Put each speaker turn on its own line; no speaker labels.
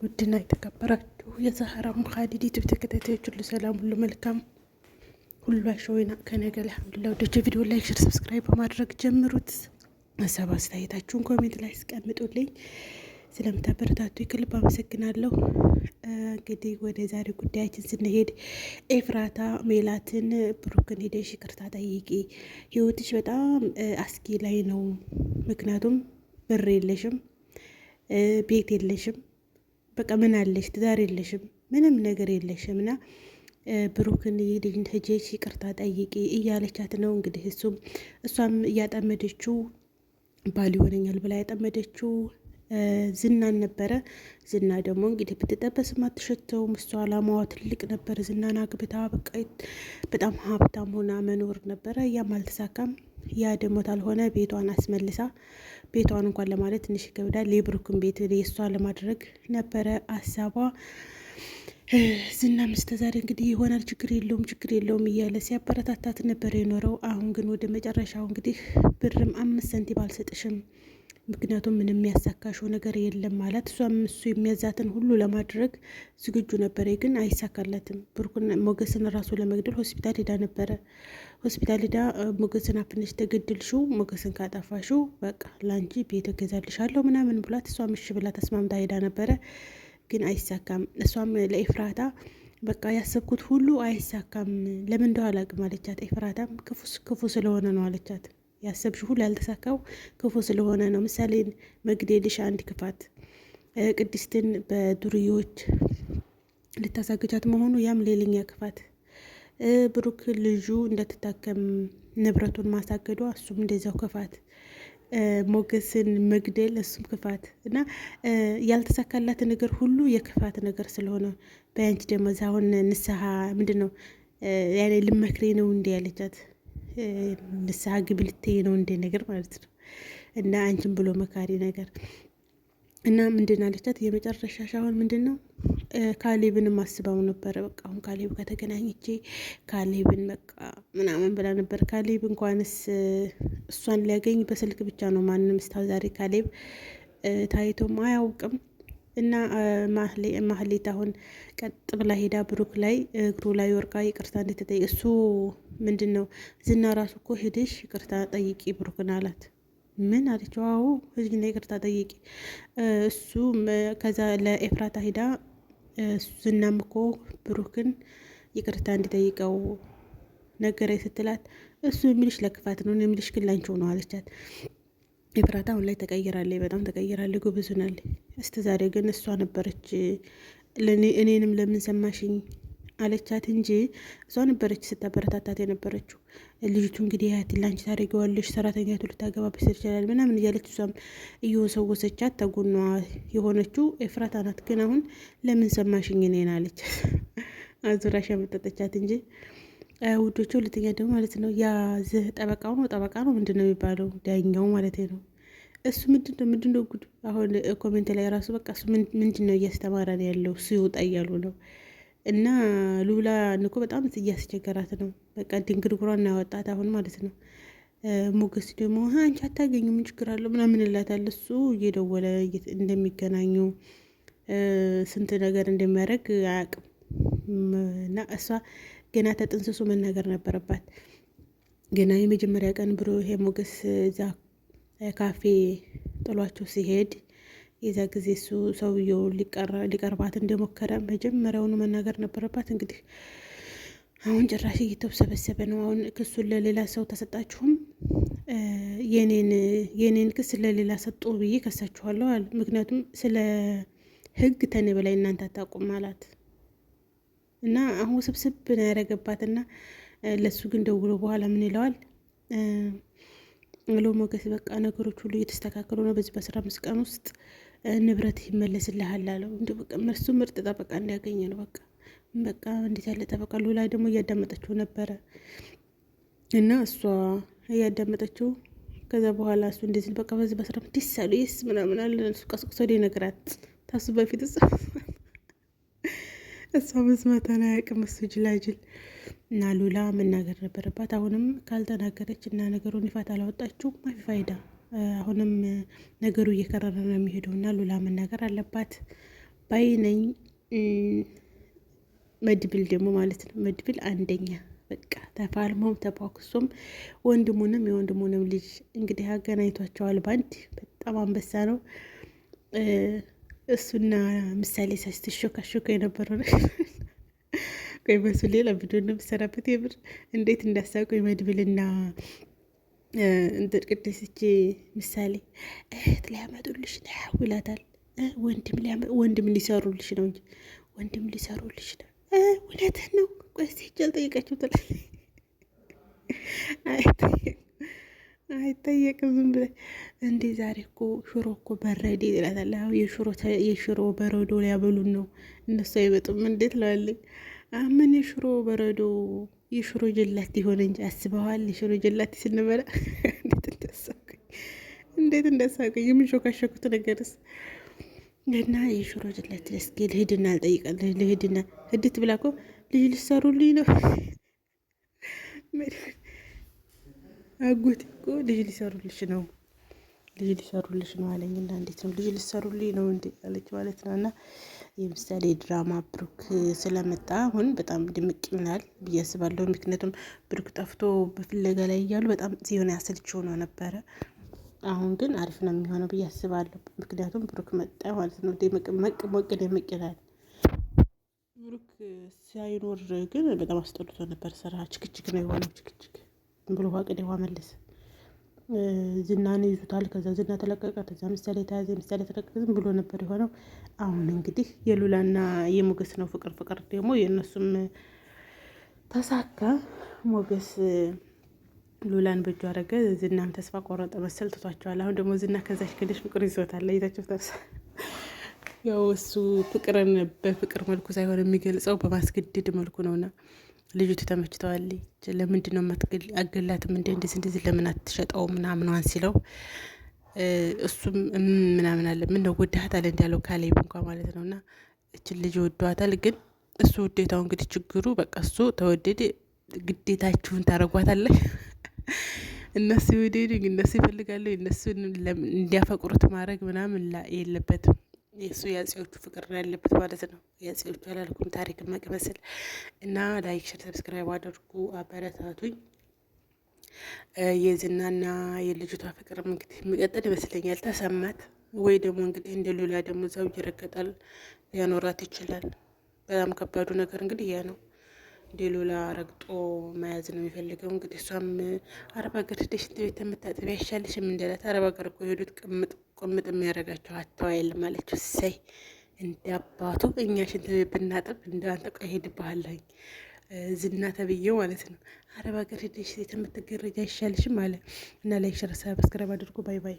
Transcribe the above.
ውድና የተከበራችሁ የዛህራ ሙኻዲድ ዩቲዩብ ተከታታዮች ሁሉ ሰላም፣ ሁሉ መልካም፣ ሁሉ አሸወይና ከነገ አልሐምዱሊላህ። ወደጀ ቪዲዮ ላይክ፣ ሼር፣ ሰብስክራይብ በማድረግ ጀምሩት። ሀሳብ አስተያየታችሁን ኮሜንት ላይ አስቀምጡልኝ። ስለምታበረታቱ ከልብ አመሰግናለሁ። እንግዲህ ወደ ዛሬ ጉዳያችን ስንሄድ ኤፍራታ ሜላትን ብሩክን ሄደሽ ይቅርታ ጠይቂ፣ ህይወትሽ በጣም አስጊ ላይ ነው። ምክንያቱም ብር የለሽም፣ ቤት የለሽም፣ በቃ ምን አለሽ? ትዳር የለሽም፣ ምንም ነገር የለሽም እና ብሩክን ሄደሽ ይቅርታ ጠይቂ እያለቻት ነው። እንግዲህ እሷም እያጠመደችው ባል ይሆነኛል ብላ ያጠመደችው ዝናን ነበረ። ዝና ደግሞ እንግዲህ ብትጠበስም አትሸተውም። እሷ አላማዋ ትልቅ ነበር። ዝናን አግብታ በቃ በጣም ሀብታም ሆና መኖር ነበረ። ያም አልተሳካም። ያ ደግሞ ታልሆነ ቤቷን አስመልሳ ቤቷን እንኳን ለማለት ትንሽ ይከብዳል። የብሩክን ቤት የእሷ ለማድረግ ነበረ አሳቧ። ዝና ዛሬ እንግዲህ ይሆናል ችግር የለውም እያለ ሲያበረታታት ነበር የኖረው። አሁን ግን ወደ መጨረሻው እንግዲህ ብርም 5 ሳንቲም አልሰጥሽም፣ ምክንያቱም ምንም የሚያሳካሽው ነገር የለም ማለት። እሷም እሱ የሚያዛትን ሁሉ ለማድረግ ዝግጁ ነበረ፣ ግን አይሳካለትም። ብሩክን ሞገስን ራሱ ለመግደል ሆስፒታል ሄዳ ነበረ። ሆስፒታል ሄዳ ሞገስን አፍነሽ ተገድልሽው፣ ሞገስን ካጠፋሽው በቃ ላንቺ ቤት እገዛልሻለሁ ምናምን ብላት፣ እሷም እሺ ብላ ተስማምታ ሄዳ ነበረ፣ ግን አይሳካም። እሷም ለኤፍራታ በቃ ያሰብኩት ሁሉ አይሳካም፣ ለምን እንደው አላውቅም አለቻት። ኤፍራታም ክፉ ስለሆነ ነው አለቻት። ያሰብሽ ሁሉ ያልተሳካው ክፉ ስለሆነ ነው። ምሳሌ መግደልሽ አንድ ክፋት፣ ቅድስትን በዱርዮች ልታሳግጃት መሆኑ ያም ሌላኛ ክፋት፣ ብሩክ ልጁ እንደትታከም ንብረቱን ማሳገዷ እሱም እንደዚያው ክፋት፣ ሞገስን መግደል እሱም ክፋት እና ያልተሳካላት ነገር ሁሉ የክፋት ነገር ስለሆነ በያንቺ ደግሞ ዛሁን ንስሐ ምንድን ነው ያኔ ልመክሬ ነው እንዲ ያለቻት ንስሐ ግብልቴ ነው እንደ ነገር ማለት ነው። እና አንቺን ብሎ መካሪ ነገር እና ምንድን አለቻት የመጨረሻ ሻሁን ምንድን ነው ካሌብንም አስባው ነበረ። በቃ አሁን ካሌብ ከተገናኘቼ ካሌብን በቃ ምናምን ብላ ነበር። ካሌብ እንኳንስ እሷን ሊያገኝ በስልክ ብቻ ነው፣ ማንም እስካሁን ዛሬ ካሌብ ታይቶም አያውቅም። እና ማህሌት አሁን ቀጥ ብላ ሄዳ ብሩክ ላይ እግሩ ላይ ወርቃ ይቅርታ እንድትጠይቅ እሱ ምንድን ነው ዝና ራሱ እኮ ሄደሽ ይቅርታ ጠይቂ ብሩክን አላት። ምን አለችው? አዎ ህዝብና ይቅርታ ጠይቂ እሱ ከዛ ለኤፍራታ ሄዳ ዝናም እኮ ብሩክን ይቅርታ እንዲጠይቀው ነገረኝ ስትላት እሱ የሚልሽ ለክፋት ነው የሚልሽ ግን ላንቺው ነው አለቻት። ኤፍራታ አሁን ላይ ተቀይራለች፣ በጣም ተቀይራለች፣ ጎበዝ ሆናለች። እስከ ዛሬ ግን እሷ ነበረች እኔንም ለምን ሰማሽኝ አለቻት እንጂ እሷ ነበረች ስታበረታታት የነበረችው። ልጅቱ እንግዲህ ያት ላንቺ ታደርጊዋለሽ፣ ሰራተኛቱ ልታገባብሽ ይችላል ምናምን እያለች እሷም እየወሰወሰቻት ተጎኗ የሆነችው ኤፍራታ ናት። ግን አሁን ለምን ሰማሽኝ እኔን አለች። አዙራሽ ያመጠጠቻት እንጂ ውዶቹ። ሁለተኛ ደግሞ ማለት ነው ያ ጠበቃ ነው ምንድን ነው የሚባለው ዳኛው ማለት ነው። እሱ ምንድን ነው ጉድ። አሁን ኮሜንት ላይ ራሱ በቃ እሱ ምንድን ነው እያስተማረን ያለው እሱ ይውጣ እያሉ ነው። እና ሉላ እኮ በጣም እያስቸገራት ነው። በቃ ድንግርጉሯን እናያወጣት አሁን ማለት ነው። ሞገስ ደግሞ አንቺ አታገኙ ምን ችግር አለው ምናምን እላታል። እሱ እየደወለ እንደሚገናኙ ስንት ነገር እንደሚያደርግ አያውቅም። እና እሷ ገና ተጥንስሱ መናገር ነበረባት። ገና የመጀመሪያ ቀን ብሎ ይሄ ሞገስ እዛ ካፌ ጥሏቸው ሲሄድ የዛ ጊዜ እሱ ሰውየው ሊቀርባት እንደሞከረ መጀመሪያውኑ መናገር ነበረባት። እንግዲህ አሁን ጭራሽ እየተሰበሰበ ነው። አሁን ክሱን ለሌላ ሰው ተሰጣችሁም የኔን ክስ ለሌላ ሰጡ ብዬ ከሳችኋለሁ አለ። ምክንያቱም ስለ ህግ ተኔ በላይ እናንተ አታውቁም አላት። እና አሁን ስብስብ ነው ያደረገባትና ለሱ ግን ደውሎ በኋላ ምን ይለዋል? ሞገስ በቃ ነገሮች ሁሉ እየተስተካከሉ ነው፣ በዚህ በ15 ቀን ውስጥ ንብረት ይመለስልሃል አለው። እንዲሁ በቃ እሱ ምርጥ ጠበቃ እንዲያገኘ ነው። በቃ እንዴት ያለ ጠበቃ። ሉላ ደግሞ እያዳመጠችው ነበረ እና እሷ እያዳመጠችው ከዛ በኋላ እሱ እንደዚህ በቃ በዚህ በ15 ዲሳሉ ይስ ምናምን አለ። እሱ ቀስቅሶ ነገራት ታሱ በፊት እሷ መስማቷን አያውቅም እሱ ጅላጅል። እና ሉላ መናገር ነበረባት። አሁንም ካልተናገረች እና ነገሩን ይፋት አላወጣችው ማፊ ፋይዳ። አሁንም ነገሩ እየከረረ ነው የሚሄደው እና ሉላ መናገር አለባት። ባይነኝ። መድብል ደግሞ ማለት ነው መድብል አንደኛ በቃ ተፋልሞም ተኳኩሶም ወንድሙንም የወንድሙንም ልጅ እንግዲህ አገናኝቷቸዋል ባንድ። በጣም አንበሳ ነው እሱና ምሳሌ ሳስትሾካሾከ የነበረው ነው። ቆይ በሱ ሌላ ቪዲዮ እንደምሰራበት የምር እንዴት እንዳሳቁኝ መድብልና እንትን ቅድስቼ ምሳሌ እህት ሊያመጡልሽ ነው ይላታል። ወንድም ሊሰሩልሽ ነው እንጂ ወንድም ሊሰሩልሽ ነው። እውነትህን ነው። ቆይ እስኪ ሂጅ አልጠይቃቸው ትላለች። አይጠየቅም ዝም ብለህ እንዴ ዛሬ እኮ ሽሮ እኮ በረዴ ይላታል። የሽሮ በረዶ ሊያበሉን ነው እነሱ አይመጡም እንዴት ለዋለኝ። ምን የሽሮ በረዶ የሽሮ ጀላት ይሆን እንጂ አስበዋል። የሽሮ ጀላት ስንበላ እንዴት እንዳሳቀኝ የምንሾካሸኩት ነገርስ እና የሽሮ ጀላት እስኪ ልሂድና አልጠይቃለሁ። ልሂድና ህድት ብላ እኮ ልጅ ልሰሩልኝ ነው አጎቴ እኮ ልጅ ሊሰሩልሽ ነው አለኝ። እና እንዴት ነው ልጅ ሊሰሩልኝ ነው እንዴ አለች ማለት ነው። እና የምሳሌ ድራማ ብሩክ ስለመጣ አሁን በጣም ድምቅ ይሆናል ብዬ አስባለሁ። ምክንያቱም ብሩክ ጠፍቶ በፍለጋ ላይ እያሉ በጣም ሲሆን ያሰልች ሆኖ ነበረ። አሁን ግን አሪፍ ነው የሚሆነው ብዬ አስባለሁ። ምክንያቱም ብሩክ መጣ ማለት ነው። ሞቅ ደመቅ ይላል። ብሩክ ሳይኖር ግን በጣም አስጠልቶ ነበር። ስራ ችክችክ ነው የሆነው። ችክችክ ብሎ ዋቅዴ መለስ ዝናን ይዙታል። ከዛ ዝና ተለቀቀ። ከዛ ምሳሌ ተያዘ። ምሳሌ ተለቀቀ። ዝም ብሎ ነበር የሆነው። አሁን እንግዲህ የሉላና የሞገስ ነው ፍቅር ደግሞ የእነሱም ተሳካ። ሞገስ ሉላን በእጁ አረገ። ዝናም ተስፋ ቆረጠ መሰል ትቷቸዋል። አሁን ደግሞ ዝና ከዛች ክልሽ ፍቅር ይዞታል። አይታችሁ ተርሳ ያው እሱ ፍቅርን በፍቅር መልኩ ሳይሆን የሚገልጸው በማስገደድ መልኩ ነውና ልጅቱ ተመችተዋለች። ለምንድን ነው አገላትም እንደዚህ ለምን አትሸጠው ምናምኗን ሲለው እሱም ምናምን አለ ምን ነው ወዳሃት አለ እንዳለው ካሌብ እንኳ ማለት ነው። እና እችን ልጅ ወዷታል። ግን እሱ ውዴታው እንግዲህ ችግሩ በቃ እሱ ተወደደ ግዴታችሁን ታረጓታለች። እነሱ ይወደዱ እነሱ ይፈልጋሉ። እነሱን እንዲያፈቅሩት ማድረግ ምናምን የለበትም። የእሱ የአጼዎቹ ፍቅር ነው ያለበት ማለት ነው። የአጼዎቹ አላልኩም ታሪክ መቅመስል እና ላይክ ሸር ሰብስክራይብ አድርጉ፣ አበረታቱኝ። የዝናና የልጅቷ ፍቅርም እንግዲህ የሚቀጥል ይመስለኛል። ተሰማት ወይ ደግሞ እንግዲህ እንደ ሉላ ደግሞ እዛው ይረገጣል ሊያኖራት ይችላል። በጣም ከባዱ ነገር እንግዲህ ያ ነው። እንደ ሉላ ረግጦ መያዝ ነው የሚፈልገው። እንግዲህ እሷም አረብ ሀገር ሄደሽ ሽንት ቤት የምታጥቢ አይሻልሽም እንዳላት። አረብ ሀገር እኮ ሄዱት ቁምጥ የሚያደርጋቸው አተዋ የለም አለችው። እሰይ እንደ አባቱ እኛ ሽንት ቤት ብናጥብ እንደ አንተ ቆይ ሄድብሃለኝ ዝና ተብዬው ማለት ነው። አረብ ሀገር ሄደሽ የምትገረጃ አይሻልሽም አለ። እና ላይክ ሸር ሰብስክራይብ አድርጉ። ባይ ባይ።